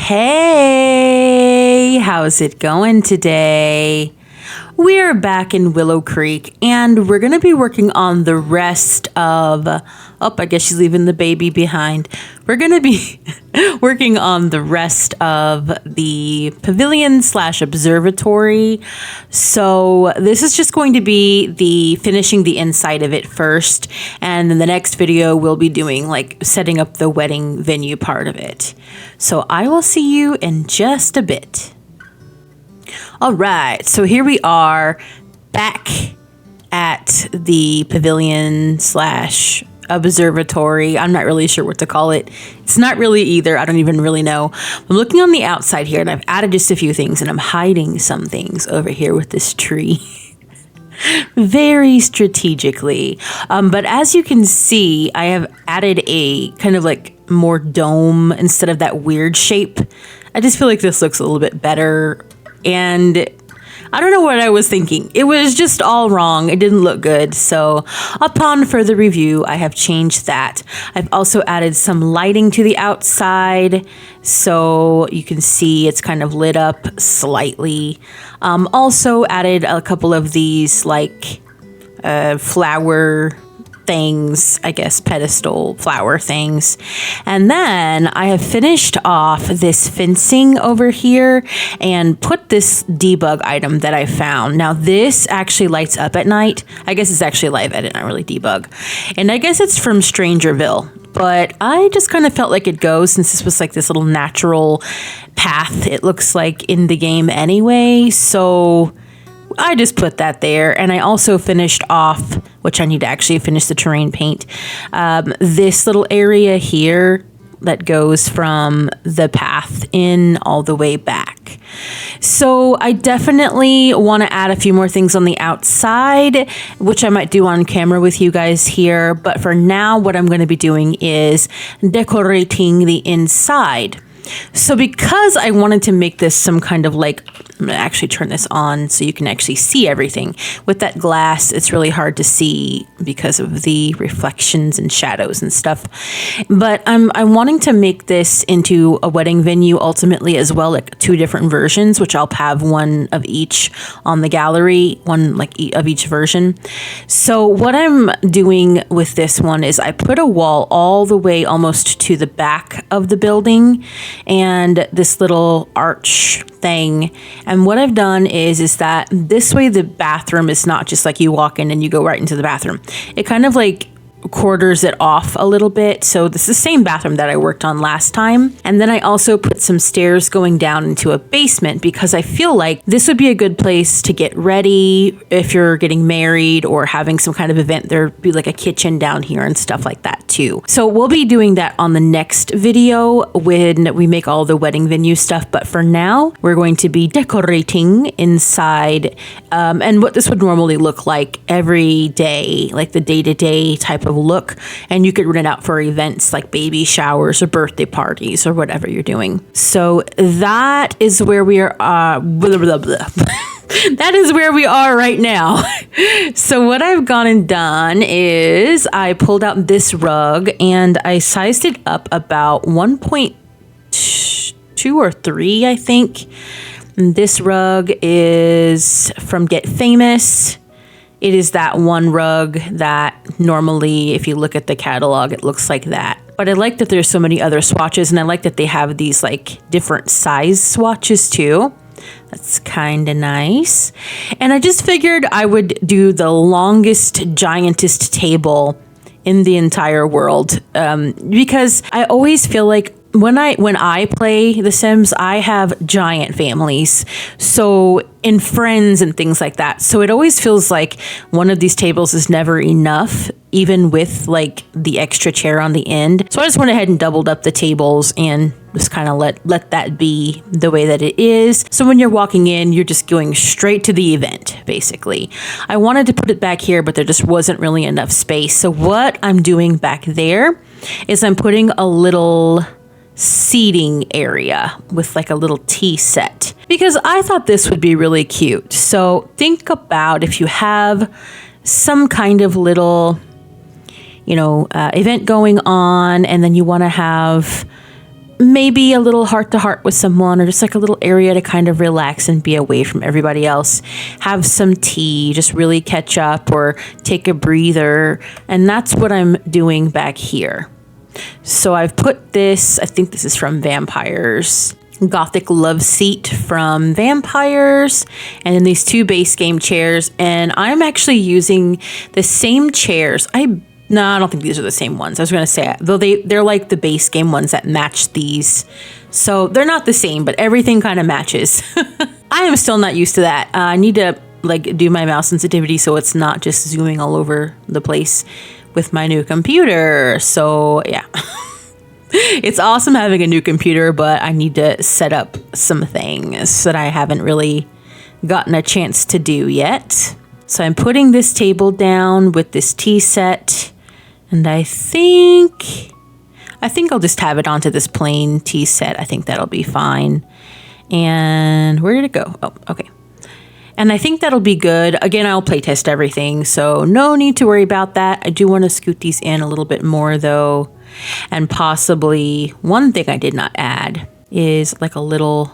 Hey, how's it going today? We're back in Willow Creek and we're going to be working on the rest of, I guess she's leaving the baby behind. We're going to be working on the rest of the pavilion / observatory. So this is just going to be the finishing the inside of it first. And then the next video we'll be doing like setting up the wedding venue part of it. So I will see you in just a bit. All right, so here we are back at the pavilion / observatory. I'm not really sure what to call it. It's not really either. I don't even really know. I'm looking on the outside here and I've added just a few things and I'm hiding some things over here with this tree. Very strategically. But as you can see, I have added a kind of like more dome instead of that weird shape. I just feel like this looks a little bit better. And I don't know what I was thinking. It was just all wrong. It didn't look good. So upon further review, I have changed that. I've also added some lighting to the outside so you can see it's kind of lit up slightly. Also added a couple of these like flower things, I guess, pedestal flower things. And then I have finished off this fencing over here and put this debug item that I found. Now this actually lights up at night. I guess it's actually live edit, not really debug. And I guess it's from Strangerville. But I just kind of felt like it goes since this was like this little natural path it looks like in the game anyway. So I just put that there, and I also finished off, which I need to actually finish the terrain paint, this little area here that goes from the path in all the way back. So I definitely want to add a few more things on the outside, which I might do on camera with you guys here. But for now, what I'm going to be doing is decorating the inside. So because I wanted to make this some kind of like, I'm going to actually turn this on so you can actually see everything. With that glass, it's really hard to see because of the reflections and shadows and stuff. But I'm wanting to make this into a wedding venue ultimately as well, like 2 different versions, which I'll have one of each on the gallery, one like of each version. So what I'm doing with this one is I put a wall all the way almost to the back of the building and this little arch thing. And what I've done is that this way the bathroom is not just like you walk in and you go right into the bathroom. It kind of like quarters it off a little bit. So this is the same bathroom that I worked on last time. And then I also put some stairs going down into a basement because I feel like this would be a good place to get ready if you're getting married or having some kind of event. There'd be like a kitchen down here and stuff like that too. So we'll be doing that on the next video when we make all the wedding venue stuff. But for now, we're going to be decorating inside and what this would normally look like every day, like the day-to-day type of look, and you could rent it out for events like baby showers or birthday parties or whatever you're doing. So that is where we are that is where we are right now. So what I've gone and done is I pulled out this rug and I sized it up about 1.2 or 3, I think. And this rug is from Get Famous. It is that one rug that normally, if you look at the catalog, it looks like that. But I like that there's so many other swatches, and I like that they have these like different size swatches too. That's kind of nice. And I just figured I would do the longest, giantest table in the entire world because I always feel like when I play The Sims, I have giant families. So in friends and things like that. So it always feels like one of these tables is never enough, even with like the extra chair on the end. So I just went ahead and doubled up the tables and just kind of let that be the way that it is. So when you're walking in, you're just going straight to the event, basically. I wanted to put it back here, but there just wasn't really enough space. So what I'm doing back there is I'm putting a little seating area with like a little tea set because I thought this would be really cute. So think about if you have some kind of little, event going on and then you want to have maybe a little heart-to-heart with someone, or just like a little area to kind of relax and be away from everybody else. Have some tea, just really catch up or take a breather. And that's what I'm doing back here. So I've put this, I think this is from Vampires, Gothic love seat from Vampires, and then these 2 base game chairs. And I'm actually using the same chairs. No, I don't think these are the same ones. I was going to say, though they're like the base game ones that match these. So they're not the same, but everything kind of matches. I am still not used to that. I need to like do my mouse sensitivity so it's not just zooming all over the place with my new computer. So yeah, it's awesome having a new computer, but I need to set up some things that I haven't really gotten a chance to do yet. So I'm putting this table down with this tea set. And I think I'll just have it onto this plain tea set. I think that'll be fine. And where did it go? Oh, okay. And I think that'll be good. Again, I'll play test everything, so no need to worry about that. I do want to scoot these in a little bit more though. And possibly one thing I did not add is like a little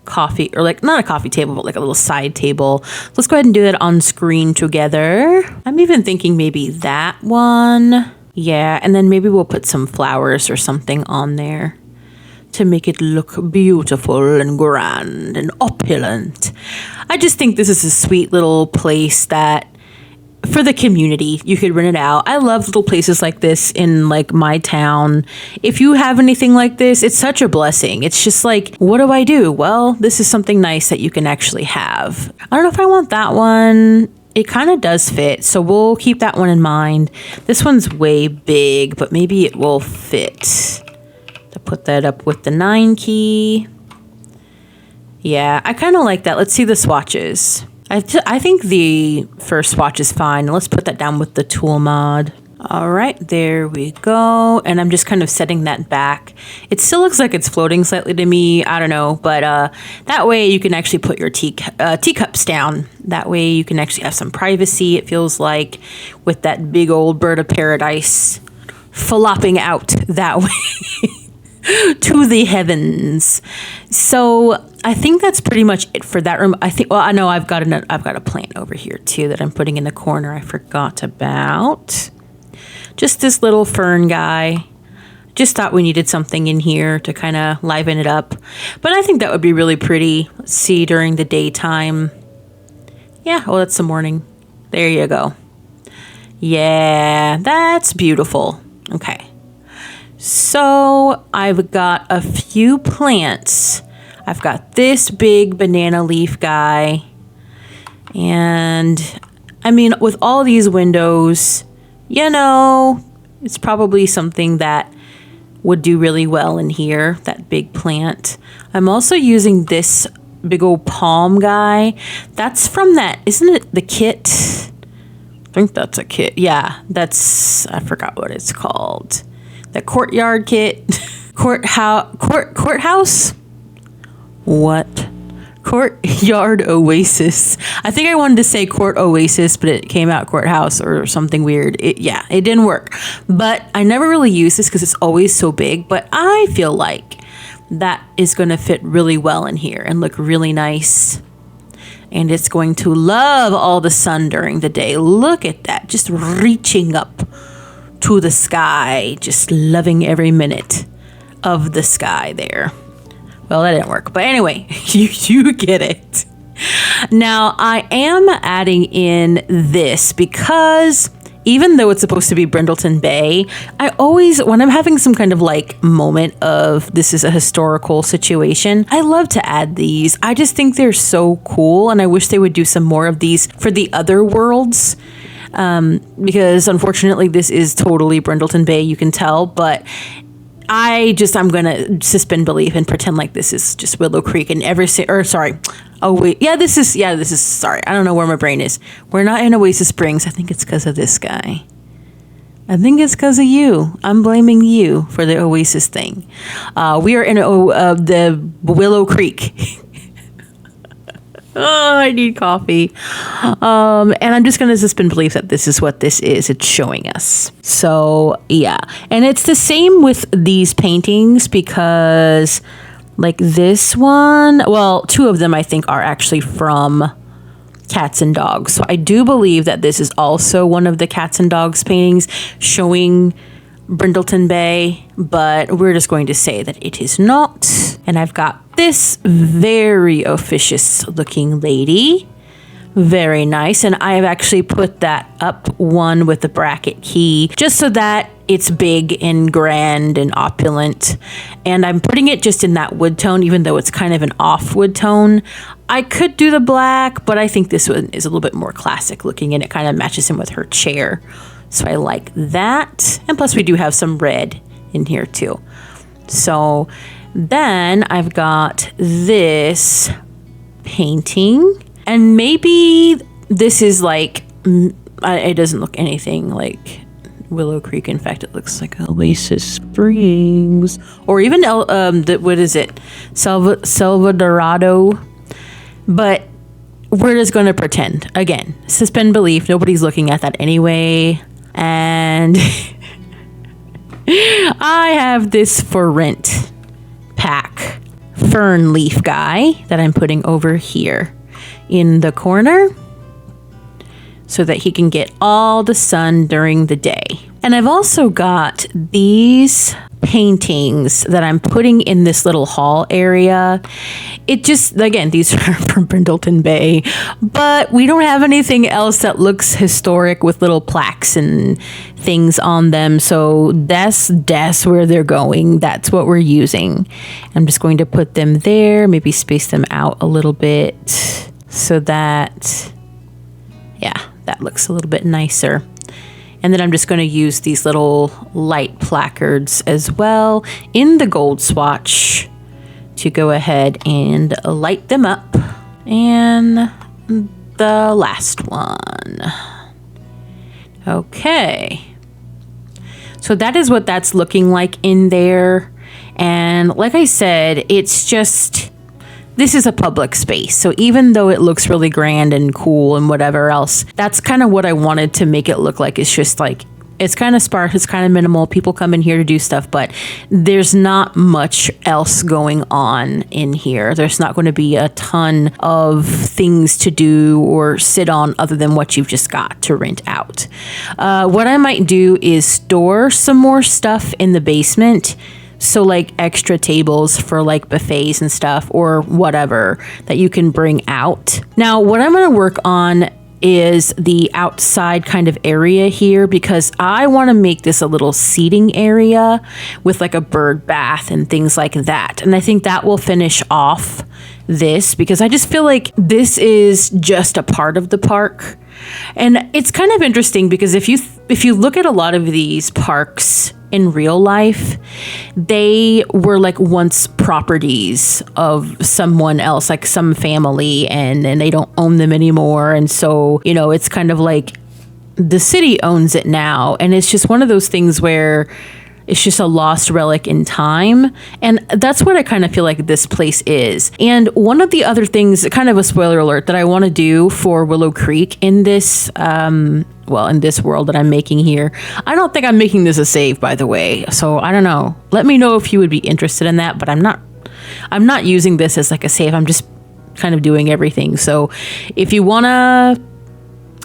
coffee, or like not a coffee table, but like a little side table. Let's go ahead and do that on screen together. I'm even thinking maybe that one. Yeah, and then maybe we'll put some flowers or something on there to make it look beautiful and grand and opulent. I just think this is a sweet little place that for the community, you could rent it out. I love little places like this in like my town. If you have anything like this, it's such a blessing. It's just like, what do I do? Well, this is something nice that you can actually have. I don't know if I want that one. It kind of does fit, so we'll keep that one in mind. This one's way big, but maybe it will fit. To put that up with the 9 key. Yeah, I kind of like that. Let's see the swatches. I think the first swatch is fine. Let's put that down with the tool mod. All right, there we go. And I'm just kind of setting that back. It still looks like it's floating slightly to me. I don't know, but that way you can actually put your teacups down. That way you can actually have some privacy, it feels like, with that big old bird of paradise flopping out that way. To the heavens. So I think that's pretty much it for that room. I know I've got a plant over here too that I'm putting in the corner I forgot about. Just this little fern guy. Just thought we needed something in here to kind of liven it up. But I think that would be really pretty. Let's see, during the daytime. Yeah, well, that's the morning. There you go. Yeah, that's beautiful. Okay. So I've got a few plants. I've got this big banana leaf guy. And I mean, with all these windows, you know, it's probably something that would do really well in here, that big plant. I'm also using this big old palm guy. That's from that, isn't it the kit? I think that's a kit. Yeah, I forgot what it's called. The courtyard kit. Courthouse? What? Courtyard Oasis. I think I wanted to say Court Oasis, but it came out Courthouse or something weird. It didn't work. But I never really use this because it's always so big. But I feel like that is going to fit really well in here and look really nice. And it's going to love all the sun during the day. Look at that. Just reaching up to the sky. Just loving every minute of the sky there. Well, that didn't work. But anyway, you get it. Now, I am adding in this because even though it's supposed to be Brindleton Bay, I always, when I'm having some kind of like moment of this is a historical situation, I love to add these. I just think they're so cool, and I wish they would do some more of these for the other worlds. Because unfortunately this is totally Brindleton Bay, you can tell, but I'm gonna suspend belief and pretend like this is just Willow Creek and sorry, I don't know where my brain is. We're not in Oasis Springs. I think it's because of this guy. I think it's because of you. I'm blaming you for the Oasis thing. We are in the Willow Creek. Oh, I need coffee. And I'm just going to suspend belief that this is what this is. It's showing us. So, yeah. And it's the same with these paintings because like this one, well, two of them I think are actually from Cats and Dogs. So I do believe that this is also one of the Cats and Dogs paintings showing Brindleton Bay, but we're just going to say that it is not. And I've got this very officious looking lady. Very nice. And I have actually put that up one with the bracket key just so that it's big and grand and opulent. And I'm putting it just in that wood tone, even though it's kind of an off wood tone. I could do the black, but I think this one is a little bit more classic looking and it kind of matches in with her chair. So I like that. And plus we do have some red in here too. So then I've got this painting. And maybe this is like, it doesn't look anything like Willow Creek. In fact, it looks like Oasis Springs. Or even, what is it? Salvadorado. But we're just going to pretend. Again, suspend belief. Nobody's looking at that anyway. And I have this for rent pack fern leaf guy that I'm putting over here in the corner so that he can get all the sun during the day. And I've also got these paintings that I'm putting in this little hall area. It just, again, these are from Brindleton Bay, but we don't have anything else that looks historic with little plaques and things on them. So that's where they're going. That's what we're using. I'm just going to put them there, maybe space them out a little bit so that, yeah, that looks a little bit nicer. And then I'm just going to use these little light placards as well in the gold swatch to go ahead and light them up. And the last one. Okay. So that is what that's looking like in there. And like I said, it's just, this is a public space. So even though it looks really grand and cool and whatever else, that's kind of what I wanted to make it look like. It's just like, it's kind of sparse, it's kind of minimal. People come in here to do stuff, but there's not much else going on in here. There's not going to be a ton of things to do or sit on other than what you've just got to rent out. What I might do is store some more stuff in the basement. So like extra tables for like buffets and stuff or whatever that you can bring out. Now, what I'm going to work on is the outside kind of area here because I want to make this a little seating area with like a bird bath and things like that. And I think that will finish off this because I just feel like this is just a part of the park. And it's kind of interesting because if you look at a lot of these parks in real life, they were like once properties of someone else, like some family, and they don't own them anymore. And so, you know, it's kind of like the city owns it now. And it's just one of those things where it's just a lost relic in time. And that's what I kind of feel like this place is. And one of the other things, kind of a spoiler alert, that I want to do for Willow Creek in this, in this world that I'm making here. I don't think I'm making this a save, by the way. So I don't know. Let me know if you would be interested in that, but I'm not using this as like a save. I'm just kind of doing everything. So if you want to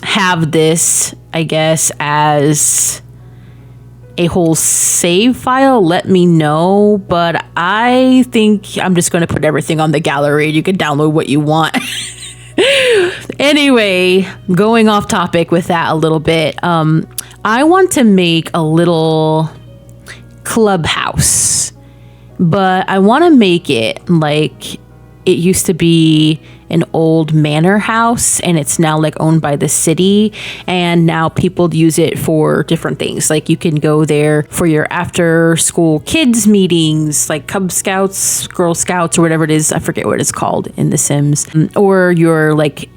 have this, I guess, as a whole save file, let me know. But I think I'm just going to put everything on the gallery. You can download what you want. Anyway, going off topic with that a little bit, I want to make a little clubhouse, but I want to make it like it used to be an old manor house and it's now like owned by the city, and now people use it for different things. Like you can go there for your after school kids meetings, like Cub Scouts, Girl Scouts, or whatever it is. I forget what it's called in The Sims, or your like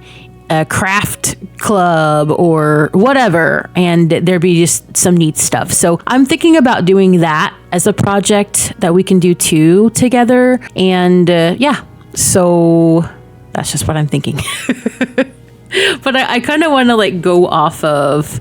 a craft club or whatever, and there'd be just some neat stuff. So I'm thinking about doing that as a project that we can do too together. And so That's just what I'm thinking. But I kind of want to like go off of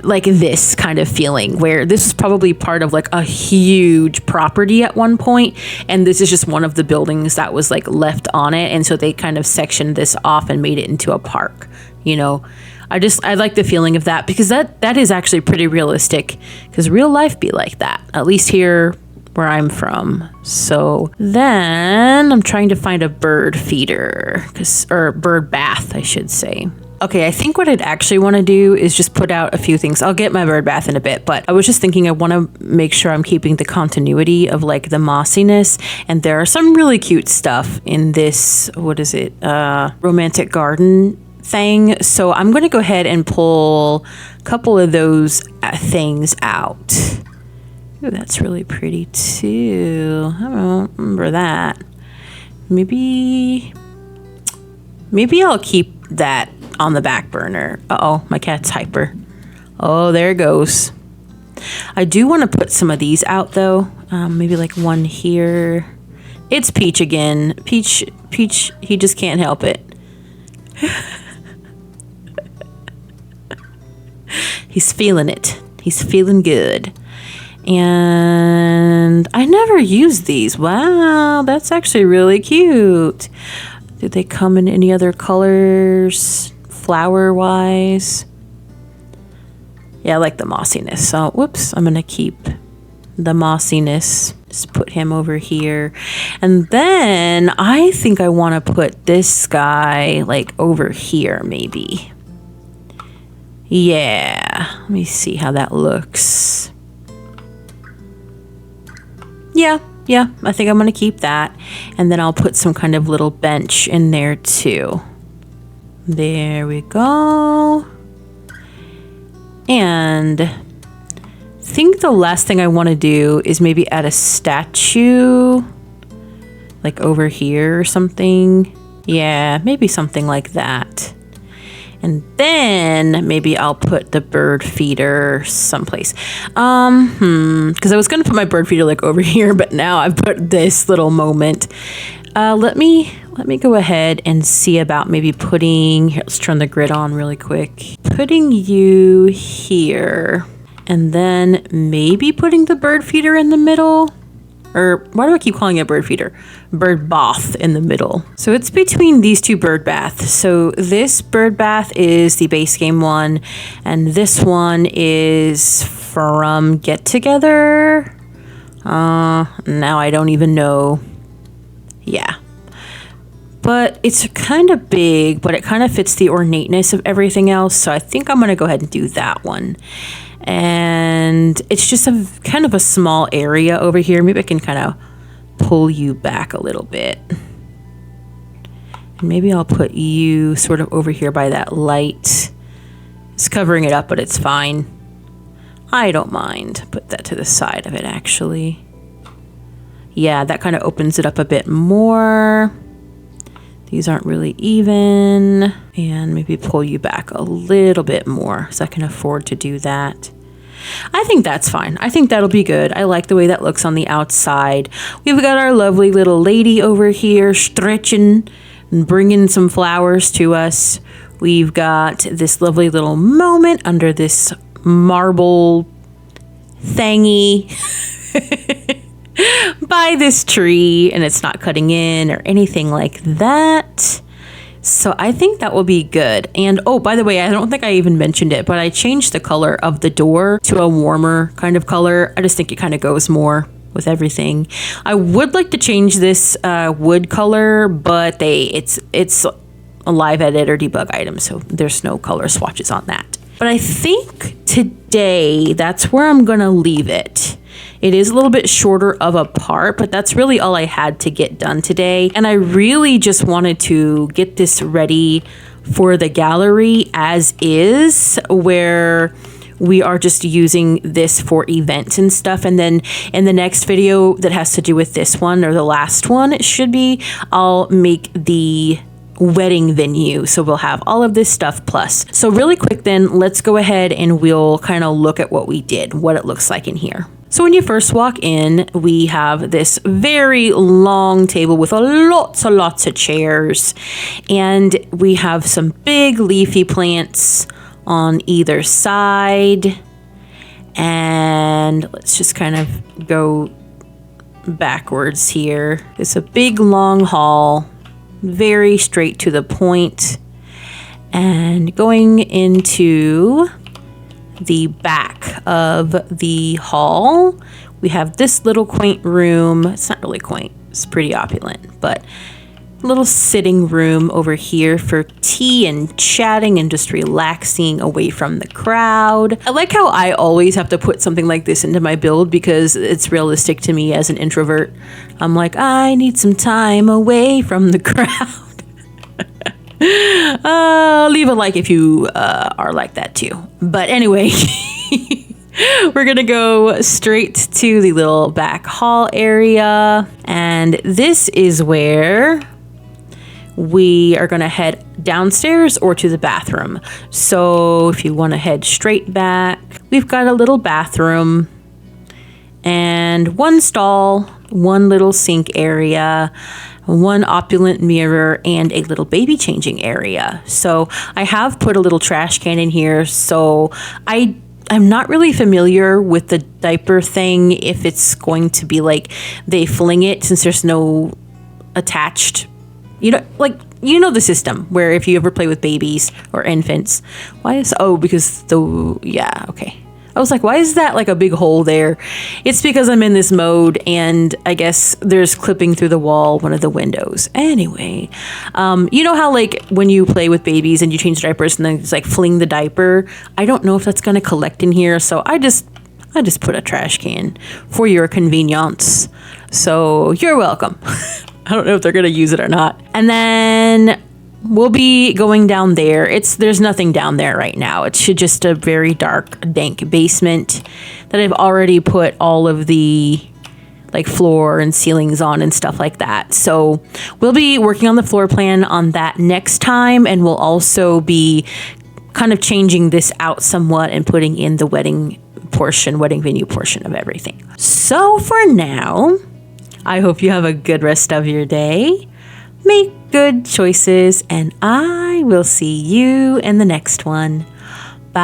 like this kind of feeling where this is probably part of like a huge property at one point, and this is just one of the buildings that was like left on it, and so they kind of sectioned this off and made it into a park, you know. I like the feeling of that, because that is actually pretty realistic, because real life be like that, at least here where I'm from. So then I'm trying to find a bird feeder, or bird bath, I should say. Okay, I think what I'd actually want to do is just put out a few things. I'll get my bird bath in a bit, but I was just thinking I want to make sure I'm keeping the continuity of like the mossiness, and there are some really cute stuff in this, what is it, romantic garden thing. So I'm going to go ahead and pull a couple of those things out. Ooh, that's really pretty too. I don't remember that. Maybe I'll keep that on the back burner. Uh-oh, my cat's hyper. Oh, there it goes. I do want to put some of these out though. Maybe like one here. It's Peach again. Peach, he just can't help it. He's feeling it. He's feeling good. And I never used these. Wow, that's actually really cute. Did they come in any other colors, flower-wise? Yeah, I like the mossiness. So, whoops, I'm going to keep the mossiness. Just put him over here. And then I think I want to put this guy, like, over here, maybe. Yeah, let me see how that looks. Yeah, I think I'm going to keep that. And then I'll put some kind of little bench in there too. There we go. And I think the last thing I want to do is maybe add a statue, like over here or something. Yeah, maybe something like that. And then maybe I'll put the bird feeder someplace. Because I was going to put my bird feeder like over here, but now I've put this little moment. Let me go ahead and see about maybe putting, here, let's turn the grid on really quick. Putting you here, and then maybe putting the bird feeder in the middle. Or why do I keep calling it bird feeder? Bird bath in the middle. So it's between these two bird baths. So this bird bath is the base game one, and this one is from Get Together. Now I don't even know. Yeah. But it's kind of big, but it kind of fits the ornateness of everything else. So I think I'm going to go ahead and do that one. And it's just a kind of a small area over here. Maybe I can kind of pull you back a little bit. And maybe I'll put you sort of over here by that light. It's covering it up, but it's fine. I don't mind. Put that to the side of it, actually. Yeah, that kind of opens it up a bit more. These aren't really even. And maybe pull you back a little bit more so I can afford to do that. I think that's fine. I think that'll be good. I like the way that looks on the outside. We've got our lovely little lady over here stretching and bringing some flowers to us. We've got this lovely little moment under this marble thingy by this tree, and it's not cutting in or anything like that. So I think that will be good. And oh, by the way, I don't think I even mentioned it, but I changed the color of the door to a warmer kind of color. I just think it kind of goes more with everything. I would like to change this wood color, but it's a live edit or debug item, so there's no color swatches on that. But I think today that's where I'm gonna leave it. It is a little bit shorter of a part, but that's really all I had to get done today. And I really just wanted to get this ready for the gallery as is, where we are just using this for events and stuff. And then in the next video that has to do with this one, or the last one, it should be, I'll make the wedding venue. So we'll have all of this stuff plus. So really quick then, let's go ahead and we'll kind of look at what we did, what it looks like in here. So when you first walk in, we have this very long table with lots of chairs. And we have some big leafy plants on either side. And let's just kind of go backwards here. It's a big long hall, very straight to the point. And going into the back of the hall, we have this little quaint room. It's not really quaint, it's pretty opulent, but a little sitting room over here for tea and chatting and just relaxing away from the crowd. I like how I always have to put something like this into my build because it's realistic to me as an introvert. I'm like, I need some time away from the crowd. Leave a like if you are like that too. But anyway, we're gonna go straight to the little back hall area, and this is where we are gonna head downstairs or to the bathroom. So if you want to head straight back, we've got a little bathroom and one stall, one little sink area, one opulent mirror, and a little baby changing area. So I have put a little trash can in here. So I'm not really familiar with the diaper thing, if it's going to be like they fling it since there's no attached, the system where if you ever play with babies or infants, I was like, why is that like a big hole there? It's because I'm in this mode and I guess there's clipping through the wall, one of the windows. Anyway, you know how like when you play with babies and you change diapers and then it's like fling the diaper? I don't know if that's going to collect in here. So I just put a trash can for your convenience. So you're welcome. I don't know if they're going to use it or not. And then we'll be going down there. There's nothing down there right now. It's just a very dark, dank basement that I've already put all of the like floor and ceilings on and stuff like that. So we'll be working on the floor plan on that next time, and we'll also be kind of changing this out somewhat and putting in the wedding venue portion of everything. So for now, I hope you have a good rest of your day. Make good choices, and I will see you in the next one. Bye.